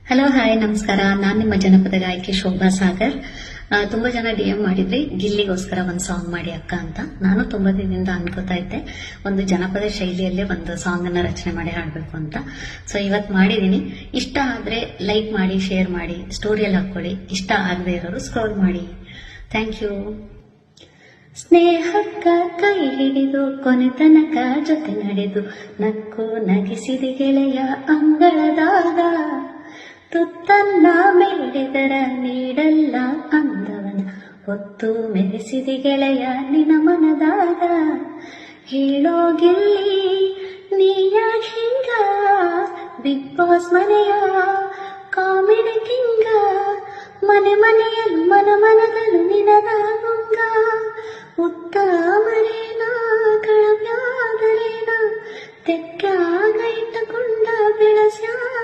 Hello hi ನಮಸ್ಕಾರ. ನಾನು ನಿಮ್ಮ ಜನಪದ ಗಾಯಕಿ ಶೋಭಾ ಸಾಗರ್. ತುಂಬಾ ಜನ DM ಮಾಡಿದ್ರಿ ಗಿಲ್ಲಿಗೋಸ್ಕರ ಒಂದು ಸಾಂಗ್ ಮಾಡಿ ಅಕ್ಕ ಅಂತ. ನಾನು ತುಂಬಾ ದಿನದಿಂದ ಅನ್ಕೋತಾ ಇದ್ದೆ ಒಂದು ಜನಪದ ಶೈಲಿಯಲ್ಲೇ ಒಂದು ಸಾಂಗ್ ಅನ್ನ ರಚನೆ ಮಾಡಿ ಹಾಡಬೇಕು ಅಂತ. ಸೊ ಇವತ್ತು ಮಾಡಿದೀನಿ. ಇಷ್ಟ ಆದ್ರೆ ಲೈಕ್ ಮಾಡಿ, ಶೇರ್ ಮಾಡಿ, ಸ್ಟೋರಿಯಲ್ಲಿ ಹಾಕೊಳ್ಳಿ. ಇಷ್ಟ ಆಗದೆ ಇರೋರು ಸ್ಕ್ರೋಲ್ ಮಾಡಿ. Thank you. ಸ್ನೇಹಕ್ಕ ಕೈ ಹಿಡಿದು ಕೊನೆ ತನಕ ಜೊತೆ ನಡೆದು ನಕ್ಕು ನಗಿಸಿದ ಗೆಳೆಯ ಅಂಗಳದಾಗ, ತುತ್ತನ್ನ ಮೇಲಿದರ ನೀಡಲ್ಲ ಅಂದವನ ಹೊತ್ತು ಮೆರೆಸಿದ ಗೆಳೆಯ ನಿನ ಮನದಾಗ. ಹೇಳೋಗಿಲ್ಲಿ ನೀಯಾಗ ಹಿಂಗ ಬಿಗ್ ಬಾಸ್ ಮನೆಯ ಕಾಮಿಡಿ ಕಿಂಗ, ಮನೆ ಮನೆಯಲ್ಲೂ ಮನದಲ್ಲೂ ನಿನದಾಗುಂಗ. ಉತ್ತಮರೇನ ಕಳವ್ಯಾದರೇನ ತೆಕ್ಕಾಗ ಇಟ್ಟುಕೊಂಡ ಬೆಳಸ್ಯಾದ